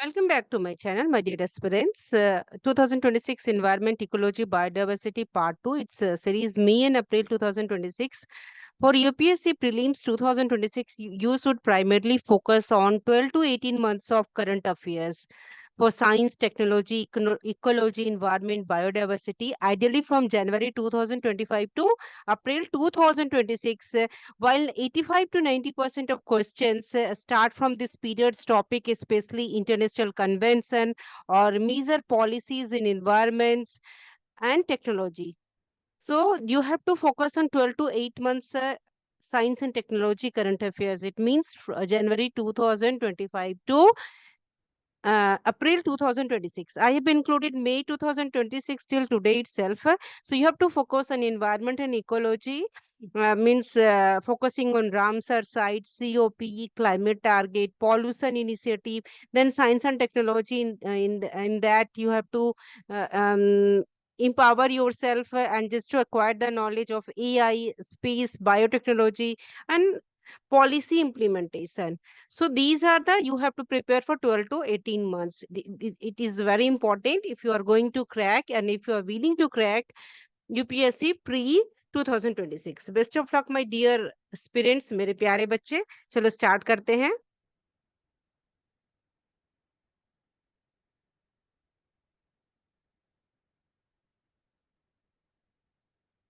Welcome back to my channel, my dear aspirants. 2026 Environment, Ecology, Biodiversity Part 2. It's series May and April 2026. For UPSC Prelims 2026, you should primarily focus on 12 to 18 months of current affairs for science, technology, ecology, environment, biodiversity, ideally from January 2025 to April 2026. While 85 to 90% of questions start from this period's topic, especially international convention or major policies in environments and technology. So you have to focus on 12 to 8 months science and technology current affairs. It means January 2025 to April 2026. I have included May 2026 till today itself. So you have to focus on environment and ecology, means focusing on Ramsar sites, COP, climate target, pollution initiative. Then science and technology. In that you have to empower yourself and just to acquire the knowledge of AI, space, biotechnology, and policy implementation. So these are the you have to prepare for 12 to 18 months. It is very important if you are going to crack and if you are willing to crack UPSC pre 2026. Best of luck my dear aspirants, मेरे प्यारे बच्चे. चलो start करते हैं.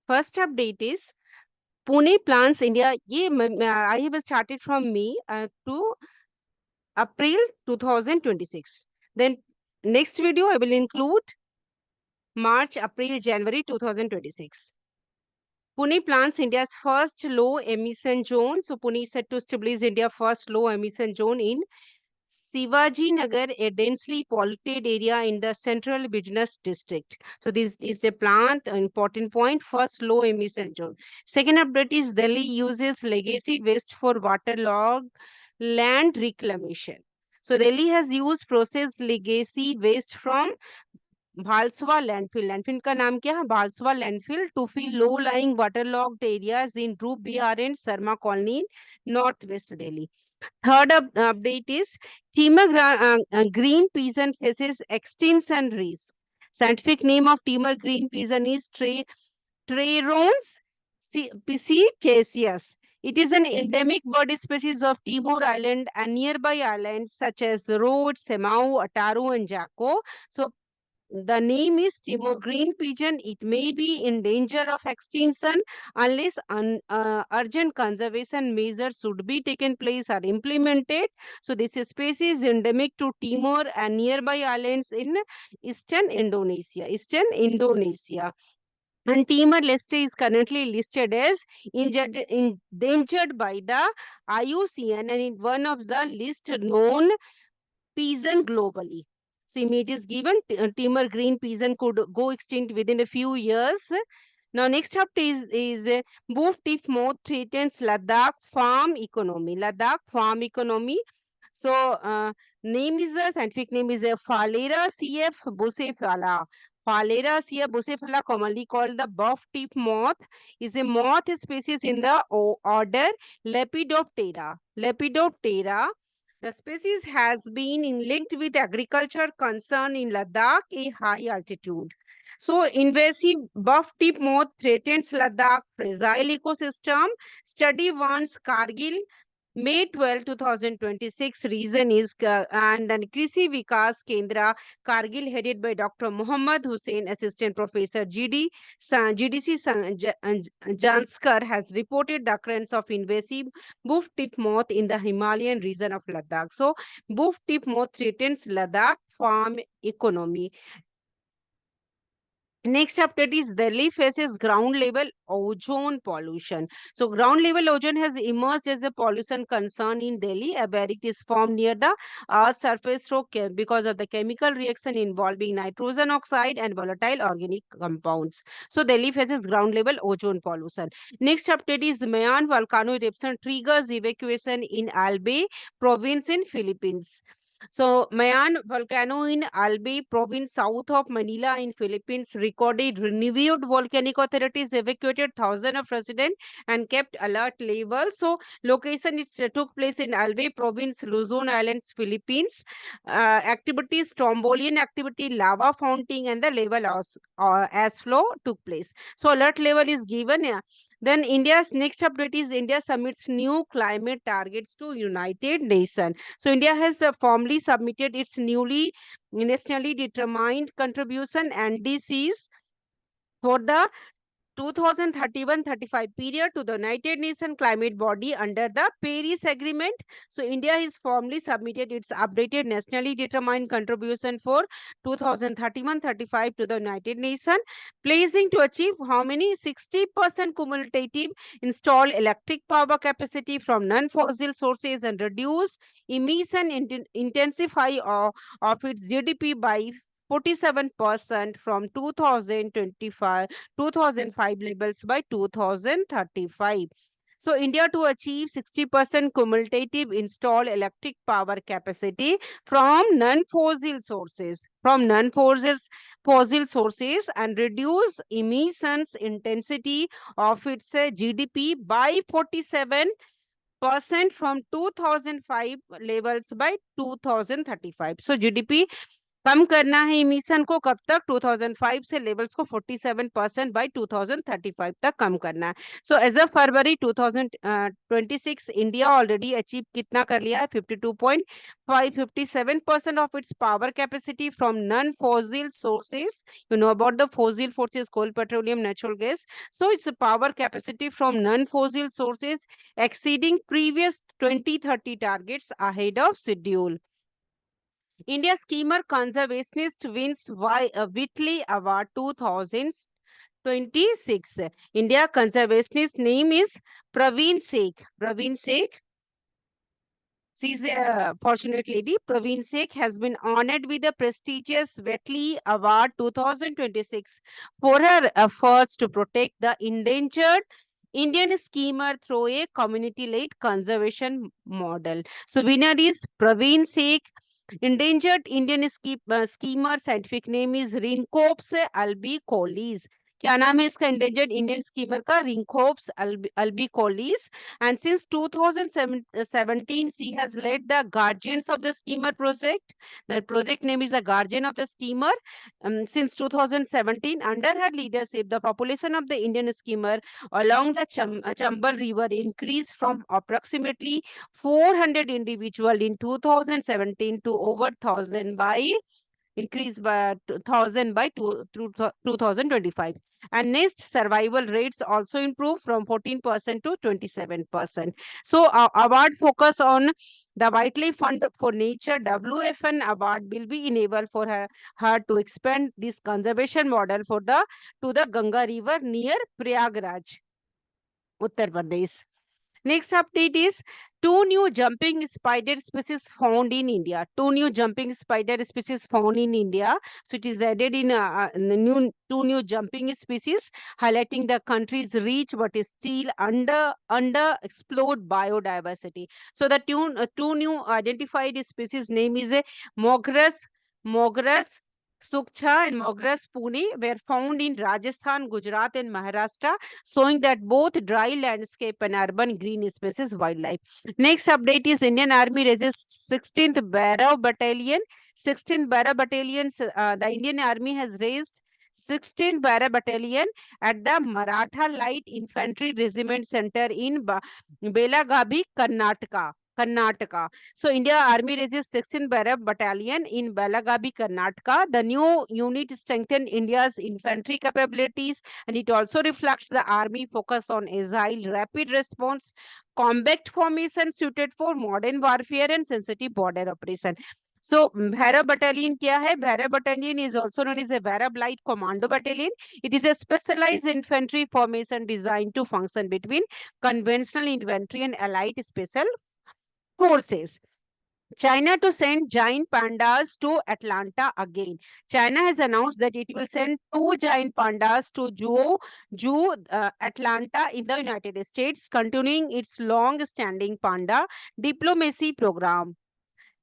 First update is Pune plans India. ये I have started from May to April 2026. Then next video I will include March, April, January 2026. Pune plans India's first low emission zone. So Pune is set to establish India's first low emission zone in Sivaji Nagar, a densely polluted area in the central business district. So this is a plant, an important point, first low emission zone. Second update is Delhi uses legacy waste for waterlogged land reclamation. So Delhi has used processed legacy waste from Bhalswa landfill landfill का नाम क्या है Bhalswa landfill to fill low lying waterlogged areas in Roop Vihar and Sharma colony north west Delhi third update is Timor green pigeon faces extinction risk. Scientific name of timber green pigeon is Trerons piscitaceus. It is an endemic bird species of Timor Island and nearby islands such as Rhodes, Semau, Ataru, and Jaco. So the name is Timor green pigeon. It may be in danger of extinction unless urgent conservation measures should be taken place or implemented. So this species is endemic to Timor and nearby islands in eastern Indonesia. And Timor Leste is currently listed as endangered by the IUCN and one of the least known pigeon globally. So images given, Timor green pigeon could go extinct within a few years. Now next up is Boof Tiff Moth threatens Ladakh farm economy. Ladakh farm economy. So name is a scientific name is a Phalaena cf bucephala. Phalaena cf bucephala, commonly called the buff tip moth, is a moth species in the order Lepidoptera. Lepidoptera. The species has been linked with agriculture concern in Ladakh, a high altitude. So, invasive buff tip moth threatens Ladakh fragile ecosystem. Study warns Kargil May 12, 2026. Reason is and then Krishi Vikas Kendra, Kargil, headed by Dr. Muhammad Hussain, Assistant Professor GDC Janskar, has reported the occurrence of invasive boof tip moth in the Himalayan region of Ladakh. So, boof tip moth threatens Ladakh farm economy. Next update is Delhi faces ground level ozone pollution. So ground level ozone has emerged as a pollution concern in Delhi, where it is formed near the Earth's surface because of the chemical reaction involving nitrogen oxide and volatile organic compounds. So Delhi faces ground level ozone pollution. Next update is Mayan volcano eruption triggers evacuation in Albay province in Philippines. So, Mayan volcano in Albay province south of Manila in Philippines recorded renewed volcanic authorities evacuated thousands of residents and kept alert level. So, location it took place in Albay province, Luzon Islands, Philippines. Activities, Strombolian activity, lava fountain and the level as flow took place. So, alert level is given. Then India's next update is India submits new climate targets to United Nations. So India has formally submitted its newly nationally determined contribution NDCs for the 2031-35 period to the United Nations climate body under the Paris Agreement. So India has formally submitted its updated nationally determined contribution for 2031-35 to the United Nations, placing to achieve how many 60% cumulative installed electric power capacity from non-fossil sources and reduce emission intensify of its GDP by 47% from 2005 levels by 2035. So India to achieve 60% cumulative installed electric power capacity from non-fossil fossil sources and reduce emissions intensity of its GDP by 47% from 2005 levels by 2035. So GDP कम करना है emission को कब तक 2005 से levels को 47% bye 2035 तक कम करना है. So as a February 2026 India already achieve कितना कर लिया है 52.557% of its power capacity from non fossil sources. You know about the fossil sources coal petroleum natural gas. So its power capacity from non-fossil sources exceeding previous 2030 targets ahead of schedule. India schemer conservationist wins Whitley Award 2026. India conservationist name is Praveen Seth. Praveen Seth. She's a fortunate lady. Praveen Seth has been honored with the prestigious Whitley Award 2026 for her efforts to protect the endangered Indian schemer through a community-led conservation model. So winner is Praveen Seth. Endangered Indian schemer scientific name is Rhynchops albicollis. क्या नाम है इसका endangered Indian schemer का? Rhynchops albicollis. And since 2017, she has led the Guardians of the Schemer project. The project name is the Guardian of the Schemer. Since 2017, under her leadership, the population of the Indian schemer along the Chambal River increased from approximately 400 individual in 2017 to over 1,000 by increased by 1,000 by 2025. And nest survival rates also improved from 14% to 27%. So award focus on the Whitley Fund for Nature WFN award will be enabled for her to expand this conservation model for to the Ganga River near Prayagraj, Uttar Pradesh. Next update is two new jumping spider species found in India. Two new jumping spider species found in India. So it is added in two new jumping species, highlighting the country's reach but is still under explored biodiversity. So the two new identified species name is a Mogra's Sukcha and Mogras Pune were found in Rajasthan, Gujarat, and Maharashtra, showing that both dry landscape and urban green spaces wildlife. Next update is Indian Army raises 16th Bara Battalion. 16th Bara Battalion, the Indian Army has raised 16th Bara Battalion at the Maratha Light Infantry Regiment Center in Belagavi, Karnataka. So India Army raises 16th Bara Battalion in Belagavi, Karnataka. The new unit strengthened India's infantry capabilities, and it also reflects the army focus on agile, rapid response, combat formation suited for modern warfare and sensitive border operation. So Bhairab Battalion क्या है? Bhairab Battalion is also known as a Bhairab Light Commando Battalion. It is a specialized infantry formation designed to function between conventional infantry and allied special forces. China to send giant pandas to Atlanta again. China has announced that it will send two giant pandas to Atlanta in the United States, continuing its long-standing panda diplomacy program.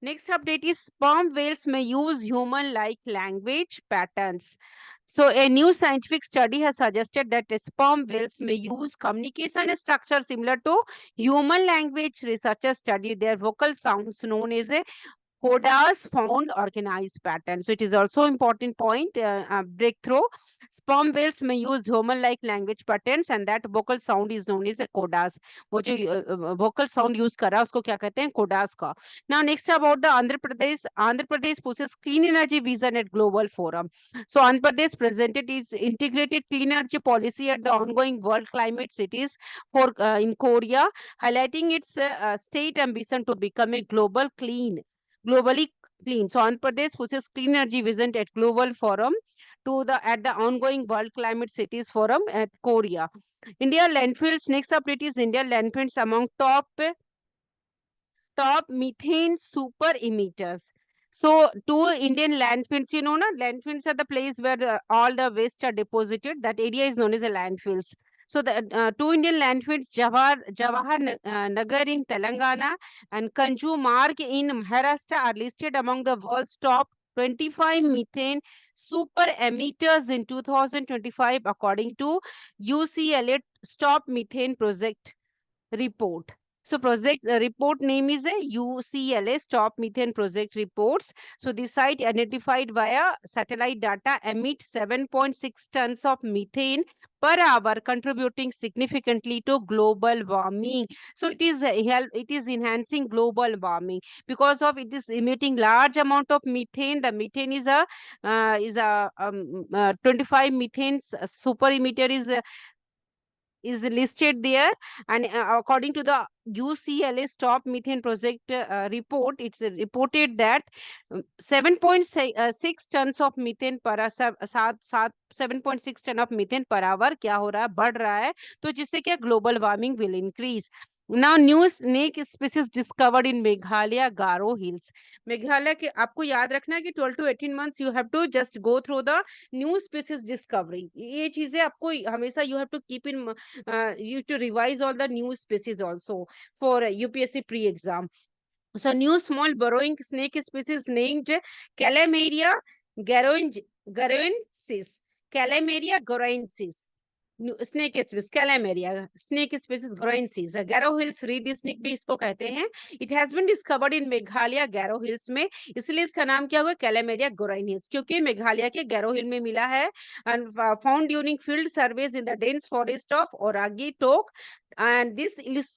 Next update is sperm whales may use human-like language patterns. So a new scientific study has suggested that sperm whales may use communication structure similar to human language. Researchers studied their vocal sounds known as a Codas found organized pattern. So it is also important point breakthrough. Sperm whales may use human-like language patterns and that vocal sound is known as a codas. वो जो vocal sound use कर रहा है उसको क्या कहते हैं codas का. Now next about the Andhra Pradesh. Andhra Pradesh pushes clean energy vision at global forum. So Andhra Pradesh presented its integrated clean energy policy at the ongoing World Climate Cities for in Korea, highlighting its state ambition to become a globally clean. So Andhra Pradesh pushes clean energy vision at global forum to the at the ongoing World Climate Cities Forum at Korea. India landfills. Next update is India landfills among top methane super emitters. So two Indian landfills, you know, na, landfills are the place where all the waste are deposited. That area is known as a landfills. So the two Indian landfills, Jawahar Nagar in Telangana and Kanju Marg in Maharashtra are listed among the world's top 25 methane super emitters in 2025 according to UCLA Stop Methane Project report. So project report name is a UCLA Stop Methane Project reports. So the site identified via satellite data emit 7.6 tons of methane per hour, contributing significantly to global warming. So it is it is enhancing global warming because of it is emitting large amount of methane. The methane is a 25 methane super emitter is listed there, and according to the UCLA Stop Methane Project report, it's reported that 7.6 tons of methane per hour 7.6 ton of methane per hour क्या हो रहा है बढ़ रहा है तो जिससे क्या global warming will increase. Now new snake species discovered in Meghalaya Garo Hills. Meghalaya के आपको याद रखना है कि 12 to 18 months you have to just go through the new species discovery. ये चीजें आपको हमेशा you have to keep in you to revise all the new species also for UPSC pre-exam. So new small burrowing snake species named Calamaria garoensis. Calamaria garoensis. Snake species Calamaria snake species garoensis Garo hills reed snake भी इसको कहते हैं. It has been discovered in Meghalaya Garo hills में, इसलिए इसका नाम क्या हुआ कैलेमेरिया ग्रोइंसिस क्योंकि मेघालय के गैरो हिल में मिला है and found during field surveys in the dense forest of Oragi Tok and this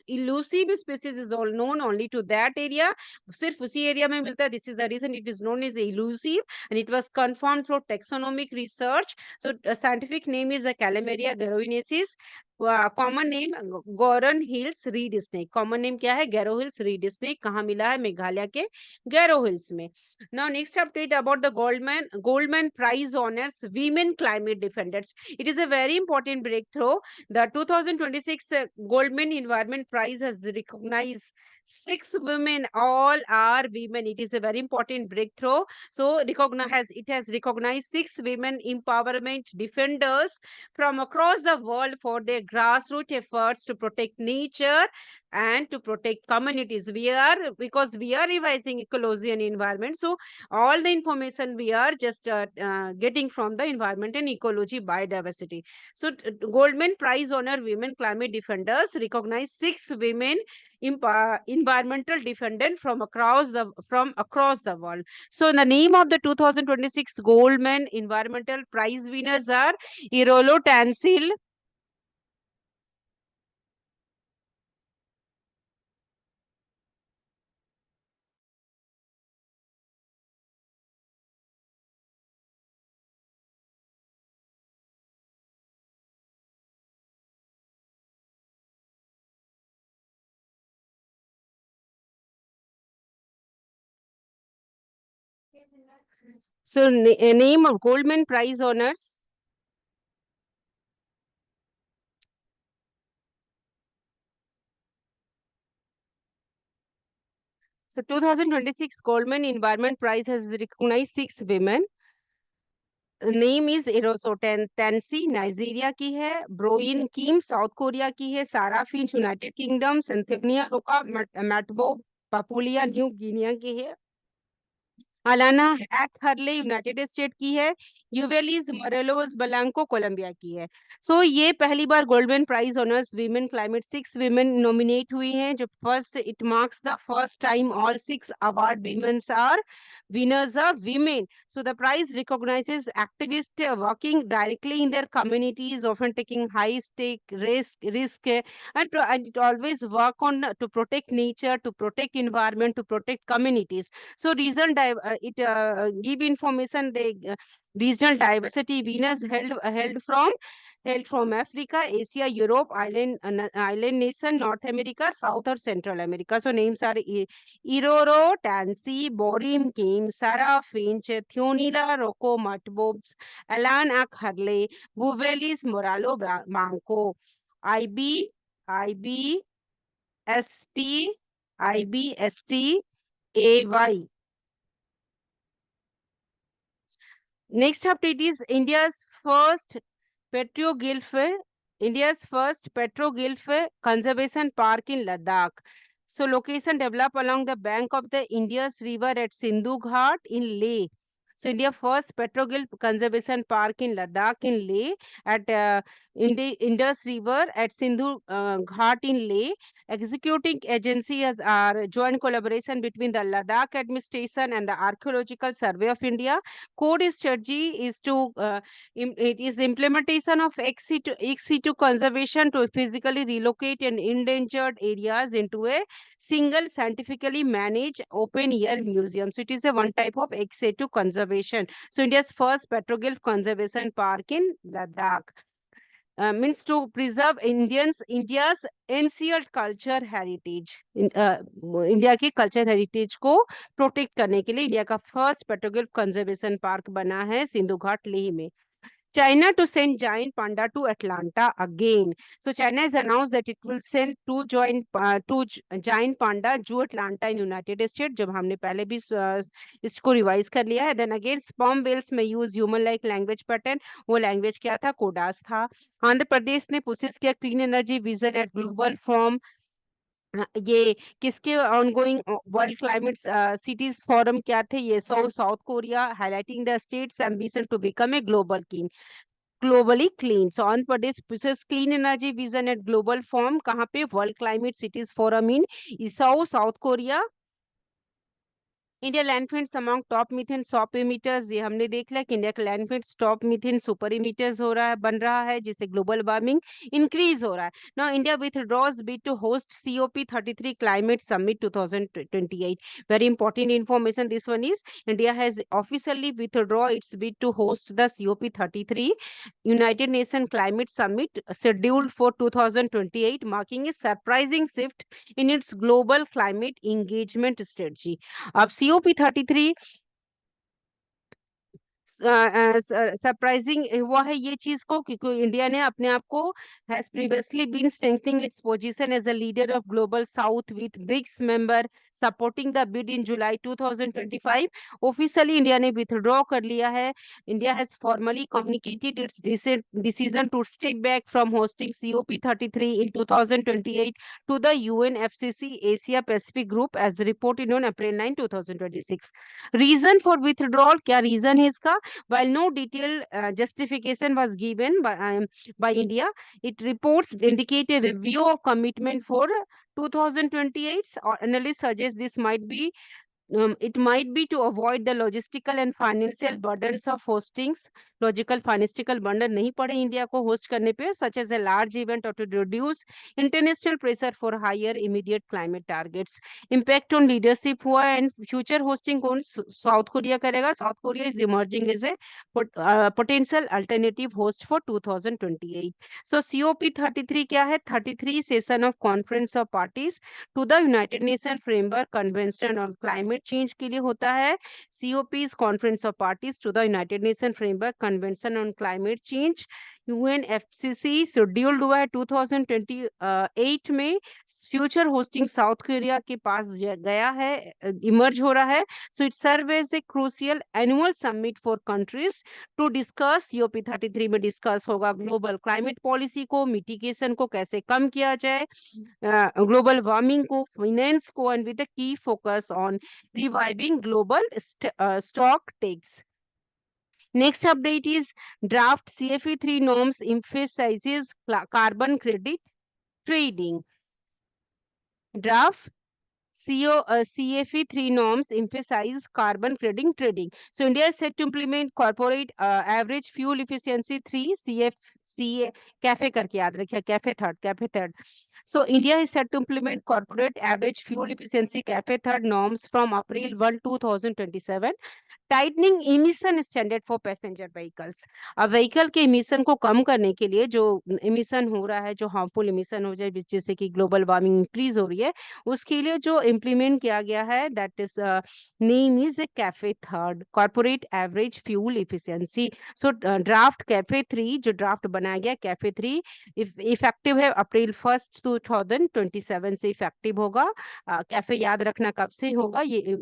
elusive species is all known only to that area. सिर्फ उसी एरिया में मिलता है. This is the reason it is known as elusive and it was confirmed through taxonomic research. So scientific name is a Calamaria garoensis. Common name Gauran hills reed snake. Common name क्या है Gairo hills reed snake. कहाँ मिला है मेघालय के Garo hills में. Now next update about the Goldman prize honours women climate defenders. It is a very important breakthrough. The 2026 Goldman Environment Prize has recognized 6 women. All are women. It is a very important breakthrough. So it has recognized 6 women empowerment defenders from across the world for their grassroots efforts to protect nature and to protect communities. Because we are revising ecology and environment, so all the information we are just getting from the environment and ecology biodiversity. So Goldman Prize honor women climate defenders recognize 6 women environmental defendant from across the world. So the name of the 2026 Goldman Environmental Prize winners are Irolo Tansil, so name of Goldman Prize honors. So 2026 Goldman Environment Prize has recognized 6 women. Name is एरोसोटेंसी Nigeria की है, ब्रोइन किम south Korea की है, सारा Finch United kingdom, सेंथेनिया रोका मैटबो पापुलिया new Guinea की है, Alana Hurley United state की है, यूवेलिस मोरेलोस ब्लांको कोलंबिया की है। सो ये पहली बार golden prize honours women climate, 6 women nominate हुई हैं, जो first, it marks the first time all 6 award women's are winners are women. So the prize recognizes activists working directly in their communities, often taking high stake and it always work on to protect nature, to protect environment, to protect communities. So it give information. They regional diversity winners held from Africa, Asia, Europe, island nation, North America, South or Central America. So names are Iroro, Tansy, Borim Kim, Sarah Finch, Thionila Rocco Matbobs, Alan Hurley, Vuvelis Moralo Banco, IB, IB, ST, IBST, AY. Next update is India's first petroglyph conservation park in Ladakh. So location developed along the bank of the Indus River at Sindhu Ghat in Leh. So India first petroglyph conservation park in Ladakh in Leh at Indus River at Sindhu Ghat in Leh. Executing agency has our joint collaboration between the Ladakh administration and the Archaeological Survey of India. Core strategy is to it is implementation of ex situ conservation to physically relocate an endangered areas into a single scientifically managed open air museum. So it is a one type of ex situ conservation. So India's first petroglyph conservation park in Ladakh. Means to preserve India's ancient culture heritage. India की culture heritage को protect करने के लिए India का first पेट्रोगिल conservation park बना है सिंधु घाट लेह में. China to send giant panda to Atlanta again. So China has announced that it will send giant panda to Atlanta in United States. जब हमने पहले भी इसको रिवाइज कर लिया है. Then again sperm whales may use human like language pattern. वो language क्या था? कोडास था. आंध्र प्रदेश ने प्रोसेस किया clean energy vision at global forum. ये किसके ongoing world climate cities forum क्या थे? ये South Korea, highlighting the state's ambition to become a globally clean. So Andhra Pradesh pushes clean energy vision at global form. कहाँ पे? World Climate Cities Forum in Seoul, South Korea. India landfills among top methane super emitters. ये हमने देख लिया कि India का landfills top methane super emitters हो रहा है, बन रहा है, जिससे ग्लोबल वार्मिंग इंक्रीज हो रहा है. Now India withdraws bid to host COP33 climate summit 2028. Very important information this one is. India has officially withdraw its bid to host the COP33 United Nations Climate Summit scheduled for 2028, marking a surprising shift in its global climate engagement strategy. अब COP33 surprising हुआ है ये चीज को, क्योंकि India ने अपने आप को has previously been strengthening its position as a leader of Global South with BRICS member supporting the bid in July 2025. Officially India ने विथड्रॉ कर लिया है. India has formally communicated its decision to step back from hosting COP33 in 2028 to the UNFCCC Asia Pacific Group as reported on April 9, 2026. Reason for withdrawal, क्या reason है इसका? While no detailed justification was given by India, it reports indicate a review of commitment for 2028. Or analysts suggest this might be it might be to avoid the logistical and financial burdens of hostings. Logical financial burden नहीं पड़े India को host करने पे, such as a large event, or to reduce international pressure for higher immediate climate targets. Impact on leadership हुआ and future hosting कौन? South Korea करेगा. South Korea is emerging as a potential alternative host for 2028. So COP33 क्या है? 33 session of conference of parties to the United Nations Framework Convention on Climate Change के लिए होता है. COP is Conference of Parties to the United Nations Framework Convention on Climate Change. UNFCCC scheduled हुआ है 2028 में, future hosting south Korea के पास गया है, इमर्ज हो रहा है. So it serve as a crucial annual summit for countries to discuss. COP33 में डिस्कस होगा ग्लोबल क्लाइमेट पॉलिसी को, मिटिगेशन को कैसे कम किया जाए, ग्लोबल वार्मिंग को, फाइनेंस को, and with key focus on reviving global stock takes. Next update is draft CFE3 norms emphasizes carbon credit trading. Draft CFE3 norms emphasize carbon credit trading. So India is set to implement corporate average fuel efficiency 3 CFCA cafe करके याद रखिए, cafe third. So India is set to implement corporate average fuel efficiency cafe third norms from April 1, 2027. Tightening emission standard for passenger vehicles. अब vehicle के emission को कम करने के लिए, जो इमिशन हो रहा है, जो हार्मफुल इमिशन हो जाए जिससे कि ग्लोबल वार्मिंग इंक्रीज हो रही है, उसके लिए जो इम्प्लीमेंट किया गया है, that is name is cafe third, corporate average fuel efficiency. So draft cafe 3, जो ड्राफ्ट बनाया गया कैफे 3, इफेक्टिव है अप्रैल 1, 2027 से इफेक्टिव होगा. कैफे याद रखना कब से होगा, ये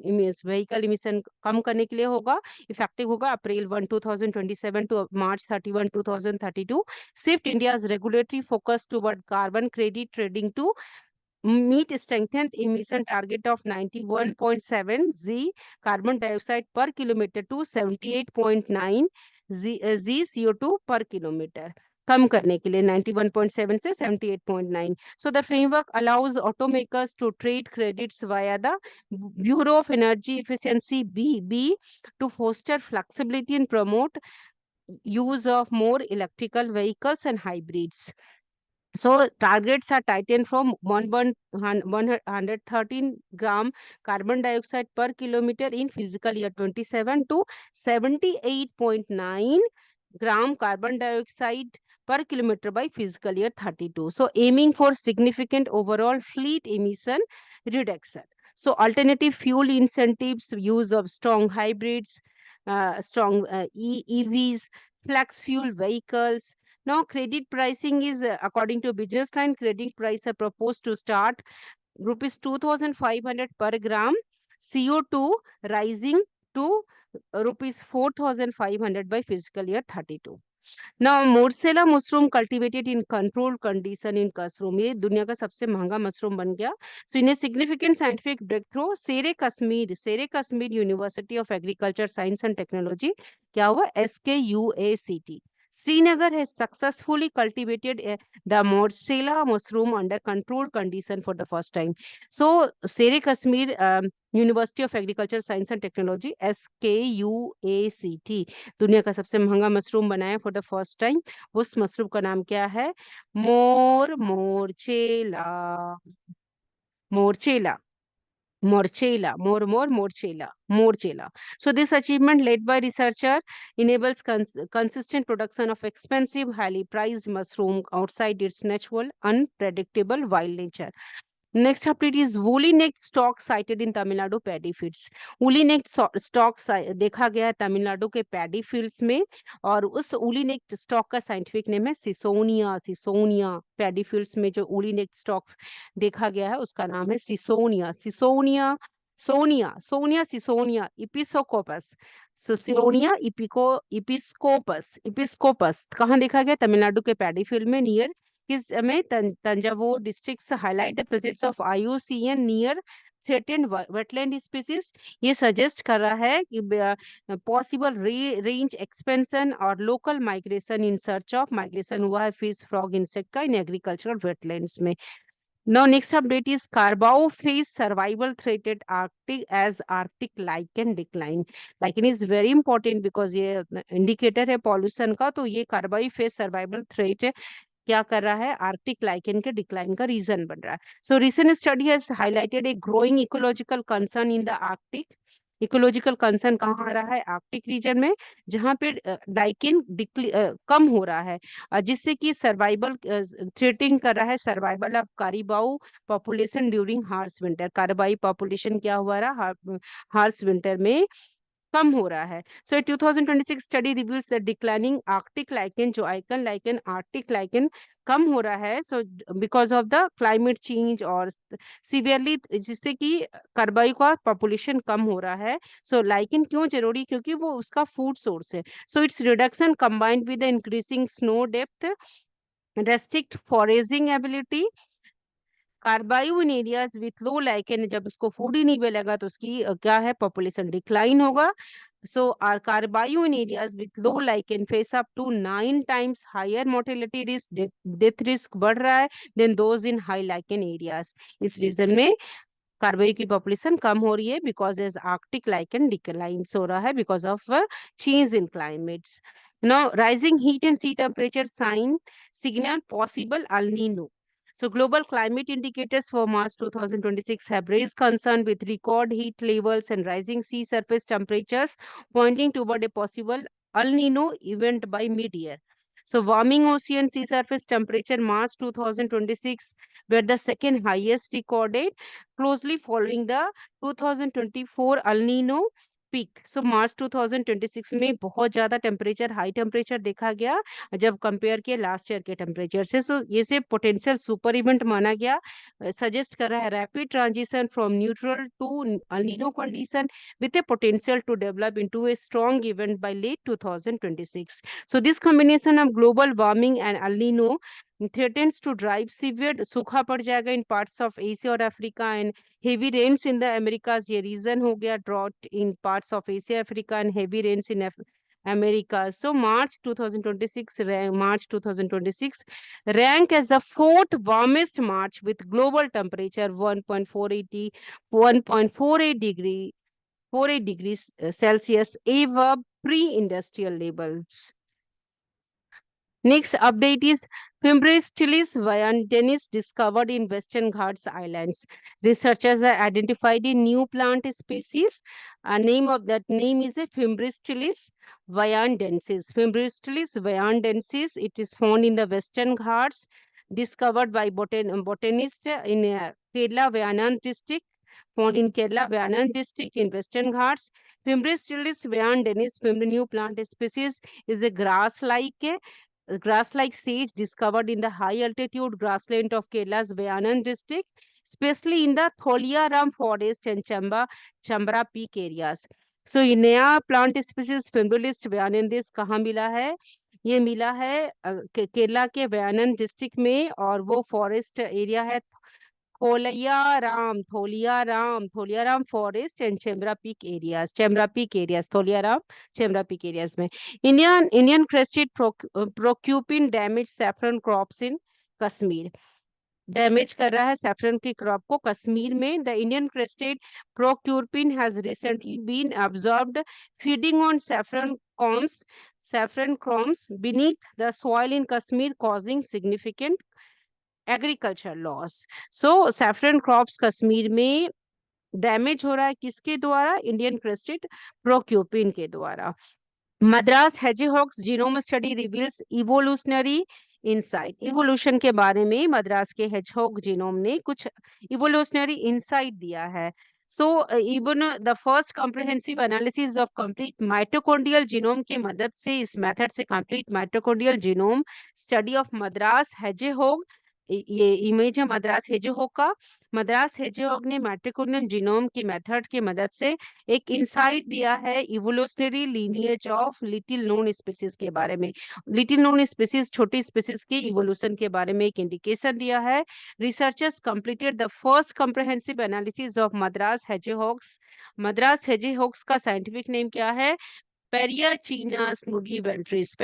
व्हीकल इमिशन कम करने के लिए होगा. इफेक्टिव होगा April 1, 2027 to March 31, 2032. Shift India's regulatory focus toward carbon credit trading to meet strengthened emission target of 91.7 G carbon dioxide per kilometer to 78.9 G CO2 per kilometer. कम करने के लिए 91.7 से 78.9. So the framework allows automakers to trade credits via the Bureau of Energy Efficiency (BEE) to foster flexibility and promote use of more electrical vehicles and hybrids. So targets are tightened from 113 gram carbon dioxide per kilometer in fiscal year 27 to 78.9 gram carbon dioxide per kilometer by fiscal year 32. So aiming for significant overall fleet emission reduction. So alternative fuel incentives, use of strong hybrids, strong EVs, flex fuel vehicles. Now, credit pricing is according to business line. Credit price are proposed to start rupees 2,500 per gram, CO2 rising to rupees 4,500 by fiscal year 32. Now, Morsella mushroom cultivated in controlled condition in Kashmir. ये दुनिया का सबसे महंगा mushroom बन गया. So, in a significant scientific breakthrough, Sere Kashmir University of Agriculture, Science and Technology, क्या हुआ, SKUACT. Srinagar has successfully cultivated the Morsella mushroom under controlled condition for the first time. So, Sere Kashmir University of Agriculture, Science and Technology, SKUACT, दुनिया का सबसे महंगा mushroom बनाया for the first time. उस mushroom का नाम क्या है, मोरचेला. Morchella. So this achievement led by researcher enables consistent production of expensive, highly prized mushroom outside its natural, unpredictable wild nature. Next update is woolly necked stock sighted in Tamil Nadu paddy fields. woolly necked stock देखा गया है तमिलनाडु के paddy fields में, और उस woolly necked stock का scientific name है Sisonia. Paddy fields में जो woolly necked stock देखा गया है उसका नाम है सिसोनिया इपिस्कोपस. सिसोनिया इपिस्कोपस कहाँ देखा गया, तमिलनाडु के पैडी फील्ड में, नियर किस में, Thanjavur district. Highlight the presence of IUCN near threatened wetland species. ये सजेस्ट कर रहा है कि पॉसिबल रेंज एक्सपेंशन और local migration in search of migration हुआ है फिश, फ्रॉग, इंसेक्ट का इन एग्रीकल्चरल वेटलैंड्स में. Now, next update is Carabao face survival threatened Arctic as Arctic lichen decline. Lichen is very important because ये indicator है pollution का, तो ये कार्बाई face survival threat क्या कर रहा है, आर्कटिक लाइकेन के डिक्लाइन का रीजन बन रहा है. So recent study has highlighted a growing ecological concern in the Arctic. Ecological concern कहाँ आ रहा है, आर्कटिक रीजन में, जहाँ पे डाइकिन कम हो रहा है, जिससे कि सर्वाइवल थ्रेटिंग कर रहा है survival of caribou population during harsh winter. Caribou population क्या हुआ रहा हार्श विंटर में कम हो रहा है. So a 2026 study reveals that declining Arctic lichen, जो आइकन लाइकन आर्टिक लाइकन कम हो रहा है, so because of the climate change और severely, जिससे कि कार्बाई का पॉपुलेशन कम हो रहा है. So लाइकन क्यों जरूरी, क्योंकि वो उसका फूड सोर्स है. So its reduction combined with the increasing snow depth, restrict foraging ability, caribou in areas with low lichen, जब उसको फूड ही नहीं मिलेगा तो उसकी क्या है, पॉपुलेशन डिक्लाइन होगा. So are caribou in areas with low lichen face up to 9 times higher mortality risk, death risk बढ़ रहा है than those in high lichen areas. इस रीजन में कार्बायू की पॉपुलेशन कम हो रही है, because as Arctic lichen declines हो रहा है because of change in climates. Now rising heat and sea temperature sign signal possible El Nino. So global climate indicators for March 2026 have raised concern with record heat levels and rising sea surface temperatures, pointing toward a possible El Nino event by mid-year. So warming ocean sea surface temperature March 2026 were the second highest recorded, closely following the 2024 El Nino peak. So March 2026 में बहुत ज्यादा temperature, high temperature देखा गया जब compare किया last year के temperature से. सो ये से पोटेंशियल सुपर इवेंट माना गया. सजेस्ट कर रहा है rapid transition from neutral to El Nino condition with a potential to develop into a strong event by late 2026. So this combination of global warming and El Nino threatens to drive severe सूखा पड़ जाएगा in parts of Asia और Africa and heavy rains in the Americas. ये reason हो गया drought in parts of Asia, Africa and heavy rains in America. So March 2026 rank as the fourth warmest March with global temperature 1.48 degree 48 degrees Celsius above pre-industrial levels. Next update is Fimbristis viandennis discovered in Western Ghats Islands. Researchers have identified a new plant species. Name of that name is a Fimbristis viandensis. Fimbristis viandensis. It is found in the Western Ghats, discovered by botanist in Kerala, Wayanad district. Found in Kerala, Wayanad district in Western Ghats. Fimbristis viandennis, new plant species, is a grass-like sage discovered in the high-altitude grassland of Kerala's Wayanad district, especially in the Tholiaram forest and Chambra peak areas. So, ये नया plant species फिम्बुलिस्ट वयानंदिस कहाँ मिला है? ये मिला है केरला के वयानंद district में, और वो फॉरेस्ट एरिया है Tholiyaram forest and Chembra peak areas, Tholiyaram Chembra peak areas में. Indian crested porcupine damage saffron crops in Kashmir. Damage कर रहा है सैफरन की क्रॉप को कश्मीर में. The Indian crested porcupine has recently been observed feeding on saffron crowns beneath the soil in Kashmir, causing significant agriculture loss. So saffron crops Kashmir में damage हो रहा है किसके द्वारा? इंडियन क्रेस्टेड प्रोक्यूपिन के द्वारा. Madras hedgehogs genome study reveals evolutionary insight. Evolution के बारे में मद्रास के हेजहॉग जीनोम ने कुछ इवोल्यूशनरी इंसाइट दिया है. So even the first comprehensive analysis of complete mitochondrial genome की मदद से, इस मेथड से complete mitochondrial genome study of Madras hedgehog, ये इमेज है मद्रास हेजेहॉग का. मद्रास हेजेहॉग ने माइटोकॉन्ड्रियल जीनोम की मेथड की मदद से एक इंसाइट दिया है evolutionary lineage of little known species के बारे में. लिटिल नोन स्पीसीज, छोटी स्पीसीज के इवोल्यूशन के बारे में एक इंडिकेशन दिया है. Researchers completed the first comprehensive analysis of Madras hedgehogs. Madras hedgehogs का साइंटिफिक नेम क्या है? पेरियाचिनस नूडीवेंट्रिस.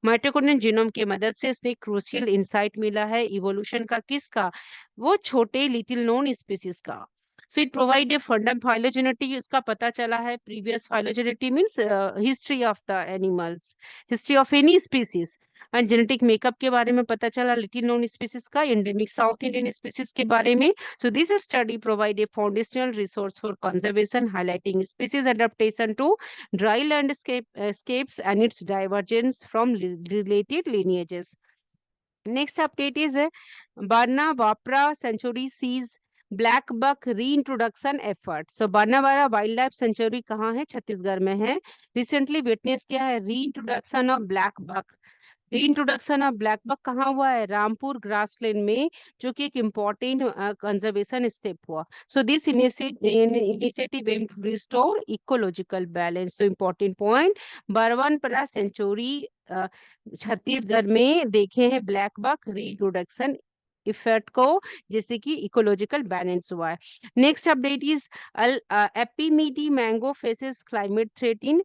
माइटोकॉन्ड्रियल जीनोम की मदद से इसने क्रूशियल इंसाइट मिला है इवोल्यूशन का. किसका? वो छोटे लिटिल नोन स्पीसीज का. सो इट प्रोवाइड ए फंडम फाइलोजेनेटी, इसका पता चला है. Previous phylogeny means history of the animals, history of any species and genetic makeup के बारे में पता चला लिटिल नोन स्पीसीज का. एंडेमिक साउथ इंडियन स्पीसीज के बारे में. So this study provide a foundational resource for conservation, highlighting species adaptation to dry landscapes and its divergence from related lineages. Next update is Barna Vapra Century sees black buck reintroduction effort. So Barnawapara wild life sanctuary कहाँ है? छत्तीसगढ़ में है। Recently witness किया है reintroduction of black buck. Reintroduction of black buck कहाँ हुआ है? Rampur grassland में, जो कि एक इम्पोर्टेंट कंजर्वेशन स्टेप हुआ। So this initiative aim to restore ecological balance. So important point, Barnawapara sanctuary Chhattisgarh में देखे हैं ब्लैक बक रीइंट्रोडक्शन इफेक्ट को, जैसे कि इकोलॉजिकल बैलेंस हुआ है। नेक्स्ट अपडेट इज एपीमीडी mango faces climate threat in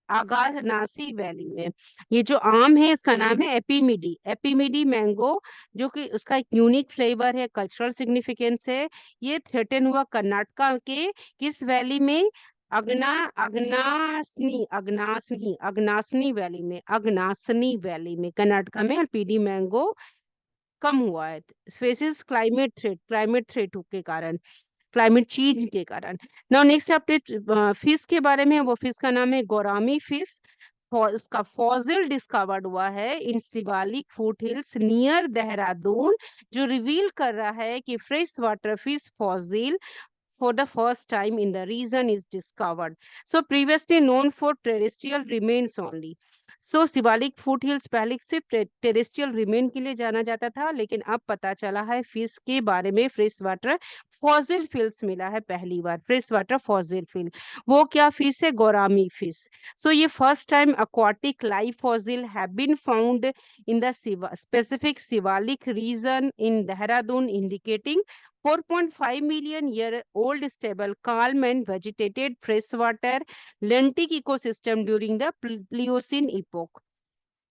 Agarnasi valley में। ये जो आम है इसका नाम है एपीमीडी। एपीमीडी मैंगो, जो कि उसका एक यूनिक फ्लेवर है, कल्चरल सिग्निफिकेंस है। ये थ्रेटन हुआ कर्नाटका के किस वैली में? अग्नासनी वैली में कर्नाटका में पीडी मैंगो कम हुआ है। फेसिस क्लाइमेट थ्रेट के कारण, क्लाइमेट चेंज के कारण। नाउ नेक्स्ट अपडेट फिश के बारे में। वो फिश का नाम है गोरामी फिश। इसका फॉसिल डिस्कवर्ड हुआ है in Shivalik foot hills near Dehradun, जो रिवील कर रहा है कि fresh water fish fossil for the first time in the region is discovered. So previously known for terrestrial remains only. So Shivalik foot hills पहले सिर्फ टेरेस्ट्रियल रिमेन के लिए जाना जाता था, लेकिन अब पता चला है फिश के बारे में, फ्रेश वाटर फॉसिल फिल्स मिला है पहली बार, फ्रेश वाटर फॉसिल फिल। वो क्या फिश है? Gourami fish. सो ये first time aquatic live fossil have been found in the specific Shivalik region in Dehradun, indicating 4.5 million year old stable calm and vegetated freshwater lentic ecosystem during the Pliocene epoch.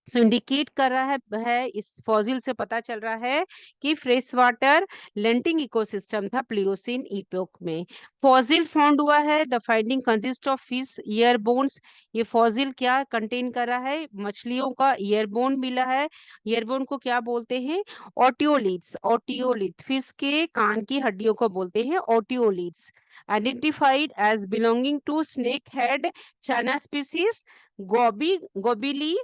So indicate कर रहा है इस fossil से पता चल रहा है कि फ्रेश वाटर लेंटिंग इकोसिस्टम था प्लियोसिन इपोक में। फॉसिल फाउंड हुआ है। The finding consist of fish ear bones. ये फॉसिल क्या कंटेन कर रहा है? मछलियों का ईयर बोन मिला है। ईयर बोन को क्या बोलते हैं? ऑटियोलिथ्स। ऑटियोलिथ फिश के कान की हड्डियों को बोलते हैं otoliths. Identified as belonging to snake head Channa species gobies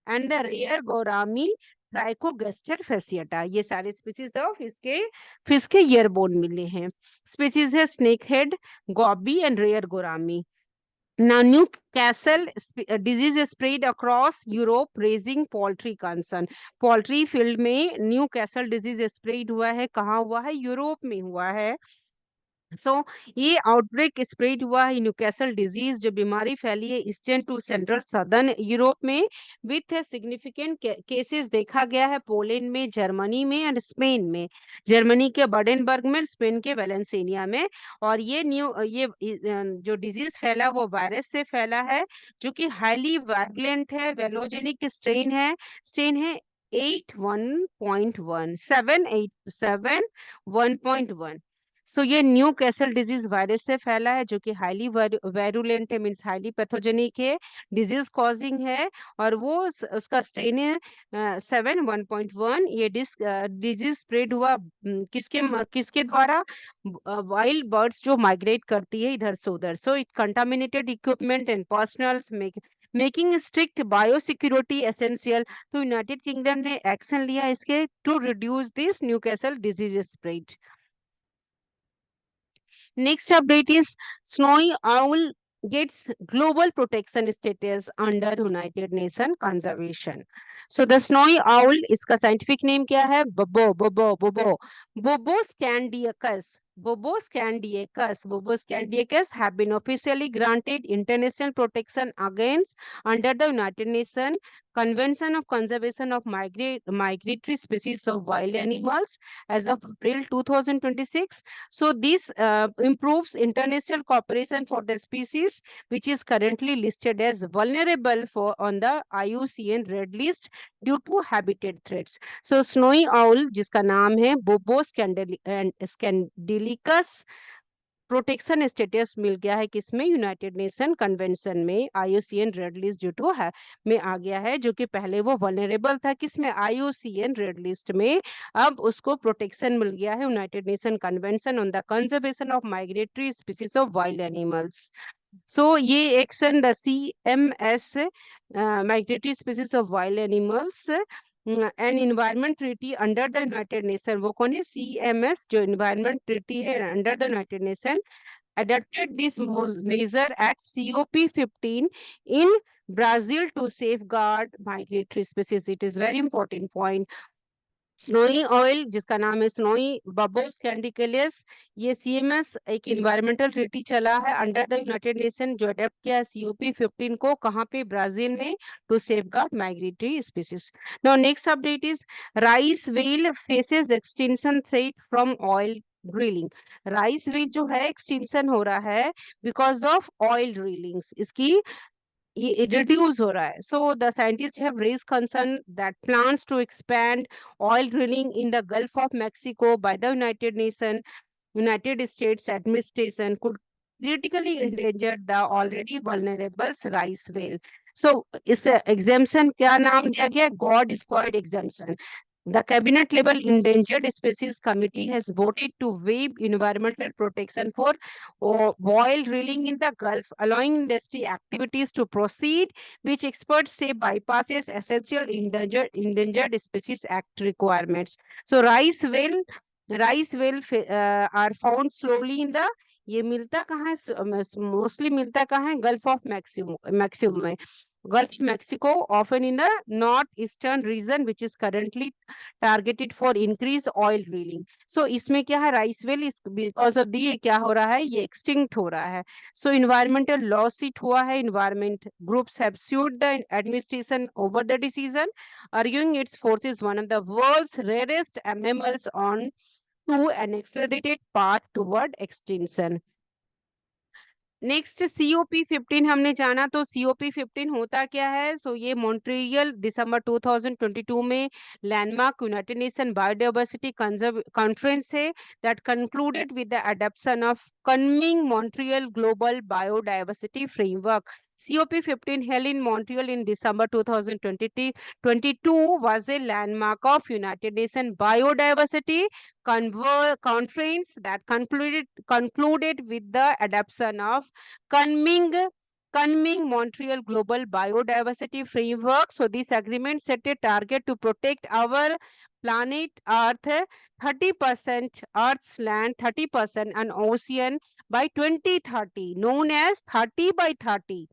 and the rare gourami Trichogaster fasciata. ये सारे स्पीसीज ऑफ फिश के ईयरबोन मिले हैं। स्पीसीज है snake head, goby and rare gourami. Now, Newcastle disease spread across Europe, raising poultry concern. Poultry field में Newcastle disease spread हुआ है। कहाँ हुआ है? यूरोप में हुआ है। ये आउटब्रेक स्प्रेड हुआ है न्यूकैसल डिजीज, जो बीमारी फैली है eastern to central southern Europe में, विथ सिग्निफिकेंट केसेस देखा गया है पोलैंड में, जर्मनी में एंड स्पेन में। जर्मनी के बर्डेनबर्ग में, स्पेन के वेलेंसिया में। और ये जो डिजीज फैला वो वायरस से फैला है, जो कि हाईली वायलेंट है, वेलोजेनिक स्ट्रेन है। स्ट्रेन है 1.1 सो ये न्यू कैसल डिजीज वायरस से फैला है, जो कि हाईली वायरुलेंट है, मीन्स हाईली पैथोजेनिक है, डिजीज कॉजिंग है। और वो उसका स्ट्रेन है 7.1। ये डिजीज स्प्रेड हुआ किसके द्वारा? वाइल्ड बर्ड्स जो माइग्रेट करती है इधर से उधर। So it contaminated equipment and personal making strict biosecurity essential. तो यूनाइटेड किंगडम ने एक्शन लिया इसके to reduce this Newcastle disease spread. Next update is snowy owl gets global protection status under United Nations conservation. So the snowy owl, इसका scientific name क्या है? Bobo scandiacus. Bobo scandiacus have been officially granted international protection against under the United Nations Convention of Conservation of Migratory Species of Wild Animals as of April 2026. So this improves international cooperation for the species, which is currently listed as vulnerable on the IUCN Red List due to habitat threats. So snowy owl, जिसका नाम है बोबो स्कैंडिलिकस, protection status मिल गया है किसमें? United Nation convention में, IUCN red list जो to है में आ गया है, जो कि पहले वो वल्नरेबल था किसमें? IUCN रेड लिस्ट में। अब उसको प्रोटेक्शन मिल गया है United Nation convention on the conservation of migratory species of wild animals. So ये action the CMS migratory species of wild animals an environment treaty under the United Nation, वो कौन है, CMS, जो इन्वायरमेंट ट्रीटी है under the United Nation, adopted this measure at COP15 in Brazil to safeguard migratory species. It is very important point. Snowy oil, जिसका नाम है snowy बबोस कैंडिकेलियस, ये CMS एक इन्वायरमेंटल ट्रीटी चला है अंडर द यूनाइटेड नेशन, जो adopt किया है COP15 को, कहाँ पे, ब्राजील में, to safeguard migratory species. Now next update is rice whale faces extinction threat from oil drilling. Rice whale जो है एक्सटिंक्शन हो रहा है बिकॉज ऑफ ऑयल ड्रिलिंग्स, इसकी ये reduce हो रहा है. So the scientists have raised concern that plans to expand oil drilling in the Gulf of Mexico by the United States administration could critically endanger the already vulnerable rice whale. So इस exemption क्या नाम दिया गया, God squared exemption. The cabinet level endangered species committee has voted to waive environmental protection for oil drilling in the Gulf, allowing industry activities to proceed, which experts say bypasses essential endangered species act requirements. So rice whale are found slowly in the, ये मिलता कहाँ है, mostly मिलता कहाँ है, gulf of maximum में, Gulf Mexico, often in the northeastern region, which is currently targeted for increased oil drilling. So इसमें क्या है, राइस वेल इस बिकॉज ऑफ दी क्या हो रहा है, ये एक्सटिंक्ट हो रहा है. So environmental lawsuit हुआ है, environment groups have sued the administration over the decision, arguing its force is one of the world's rarest mammals on to an accelerated path toward extinction. Next COP15 हमने जाना, तो COP15 होता क्या है. So ये Montreal December 2022 में landmark United Nation biodiversity conference है that concluded with the adoption of Kunming Montreal global biodiversity framework. COP15 held in Montreal in December 2022 was a landmark of United Nations Biodiversity Conference that concluded with the adoption of Kunming Montreal Global Biodiversity Framework. So this agreement set a target to protect our planet Earth, 30% Earth's land, 30% and ocean by 2030, known as 30 by 30.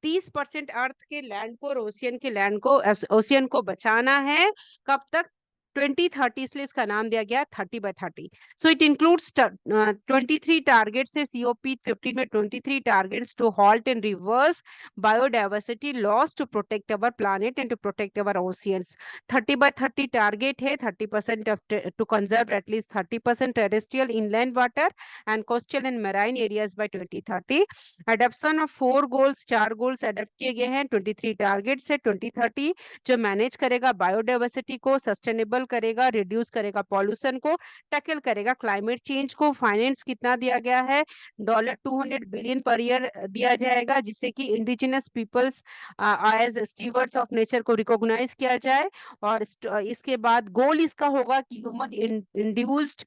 30% अर्थ के land को और ocean के land को, ocean को बचाना है. कब तक, 2030, इसलिए इसका नाम दिया गया 30 by 30. So it includes 23 targets है. COP15 में 23 targets to halt and reverse biodiversity loss to protect our planet and to protect our oceans. 30 by 30 target है, 30% to conserve at least 30% terrestrial inland water and coastal and marine areas by 2030. Adoption of 4 goals, 4 goals adopt किए गए हैं. 23 targets है 2030, जो manage करेगा biodiversity को, sustainable करेगा, reduce करेगा पॉल्यूशन को, टैकल करेगा क्लाइमेट चेंज को. फाइनेंस कितना दिया गया है, $200 बिलियन पर ईयर दिया जाएगा, जिससे कि indigenous peoples as stewards of nature को रिकॉग्नाइज किया जाए. और इसके बाद गोल इसका होगा कि human induced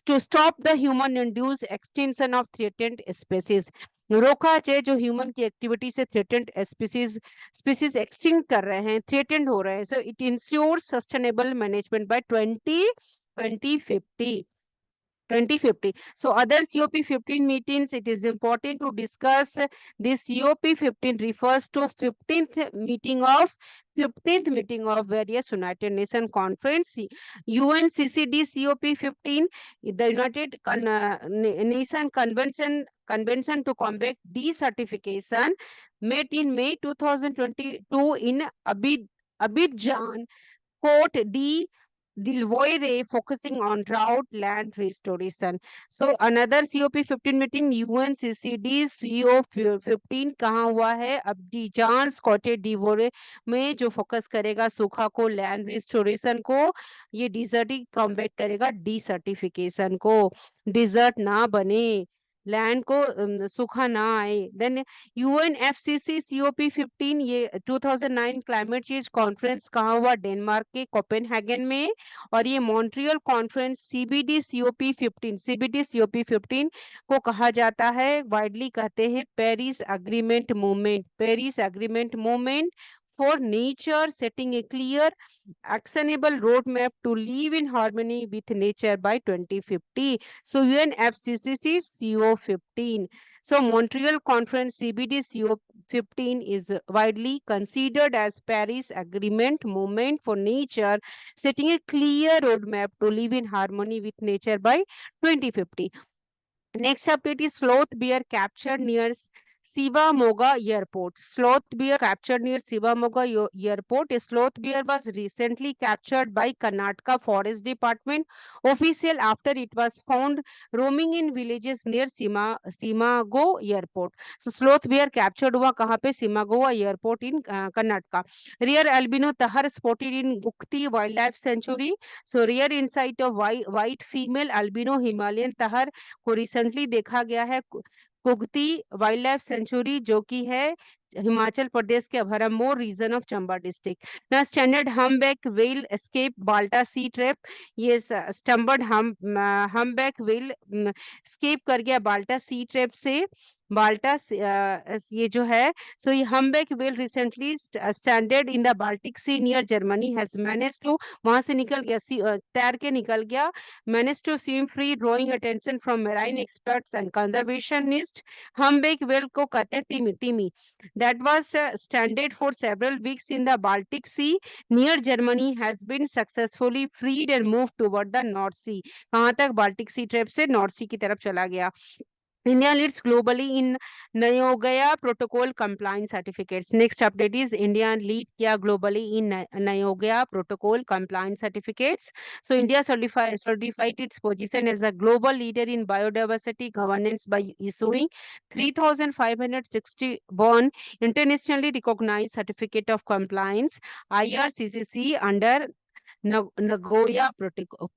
to stop the human induced extinction of threatened species. रोका जाए जो ह्यूमन की एक्टिविटी से थ्रेटेंड स्पीसीज एक्सटिंक्ट कर रहे हैं, थ्रेटेंड हो रहे हैं. So it ensures sustainable management by 2050. So other COP15 meetings, it is important to discuss this. COP15 refers to 15th meeting of various United Nations conference. UNCCD COP15, the United Nation Convention to combat desertification, met in May 2022 in Abidjan, Cote d'Ivoire, focusing on drought land restoration. So another COP15 meeting, UNCCD CO15 कहाँ हुआ है, अब्डिजान, कोटे डिवोरे में, जो focus करेगा सूखा को, land restoration को. ये डिजर्ट कॉम्बैट करेगा डिसर्टिफिकेशन को, डिजर्ट ना बने, लैंड को सूखा ना आए. देन UNFCCC COP15, ये 2009 क्लाइमेट चेंज कॉन्फ्रेंस कहाँ हुआ, डेनमार्क के कोपेनहेगन में. और ये मॉन्ट्रियल कॉन्फ्रेंस CBD COP15 को कहा जाता है, वाइडली कहते हैं Paris agreement movement for nature, setting a clear, actionable roadmap to live in harmony with nature by 2050. So UNFCCC CO15. So Montreal Conference CBD CO15 is widely considered as Paris Agreement movement for nature, setting a clear roadmap to live in harmony with nature by 2050. Next update is sloth bear captured near Sivamoga Airport. Sloth bear captured near Sivamoga Airport. A sloth bear was recently captured by Karnataka Forest Department official after it was found roaming in villages near Simago Airport. So sloth bear captured हुआ कहाँ पे? Simagoa Airport in Karnataka. Rare albino tahar spotted in Gukti Wildlife Sanctuary. So rare insight of white female albino Himalayan tahar को recently देखा गया है Kugti wild life century, जो कि है हिमाचल प्रदेश के अभरमोर रीजन ऑफ चंबा डिस्ट्रिक्ट. ना स्टैंडर्ड हमबैक वेल एस्केप बाल्टा सी trap. ये स्टम्बर्ड हमबैक वेल स्केप कर गया बाल्टा सी ट्रैप से. बाल्टा ये जो है, सो ये humpback whale recently stranded in the Baltic sea near Germany has manage to, वहां से निकल गया, तैर के निकल गया, managed to swim free, drawing attention from marine experts and conservationists. Humpback whale को कहते हैं टीमी. That was stranded for several weeks in the Baltic Sea near Germany has been successfully freed and moved toward the North Sea. कहाँ तक? Baltic सी trip से north सी की तरफ चला गया. India leads globally in Nagoya Protocol compliance certificates. Next update is India lead kya globally in Nagoya Protocol compliance certificates. So India certified its position as a global leader in biodiversity governance by issuing 3,561 internationally recognized certificate of compliance (IRCCC) under Nagoya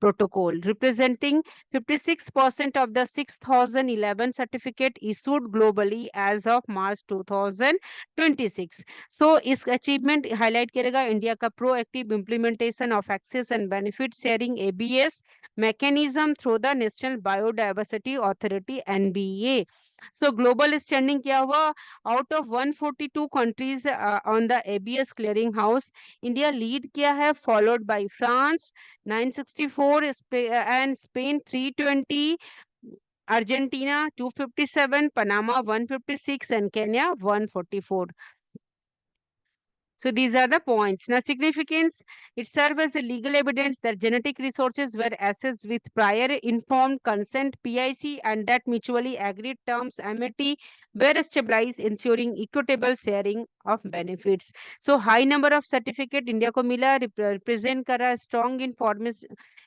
Protocol, representing 56% of the 6,011 certificate issued globally as of March 2026. So, इस achievement highlight करेगा India का proactive implementation of access and benefit sharing ABS mechanism through the National Biodiversity Authority NBA. So, global standing क्या हुआ? Out of 142 countries on the ABS clearing house, India lead किया है, followed by France 964 and Spain 320, Argentina 257, Panama 156 and Kenya 144. So these are the points. Now significance, it serves as a legal evidence that genetic resources were assessed with prior informed consent PIC and that mutually agreed terms MAT were established, ensuring equitable sharing of benefits. So high number of certificate India को मिला, represent कर रहा है strong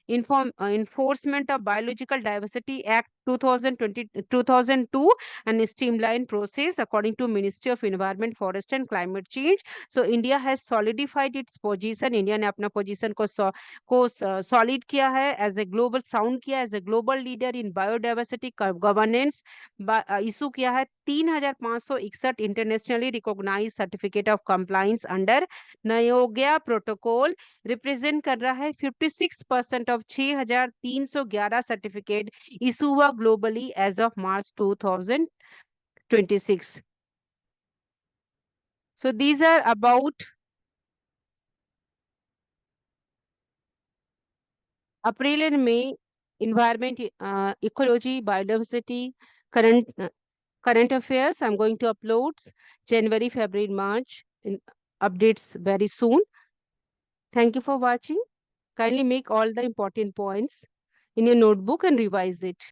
enforcement of Biological Diversity Act 2002 and streamlined process according to Ministry of Environment, Forest and Climate Change. So India has solidified its position. India ने अपना position को solid किया है, as a global sound किया, as a global leader in biodiversity governance. issue किया है 3,561 internationally recognized certificate of compliance under Nagoya Protocol. Represent कर रहा है 56% ऑफ 6,311 सर्टिफिकेट इशू हुआ globally as of March 2026. So these are about April and May environment, ecology, biodiversity, current affairs. I'm going to upload January, February, March updates very soon. Thank you for watching. Kindly make all the important points in your notebook and revise it.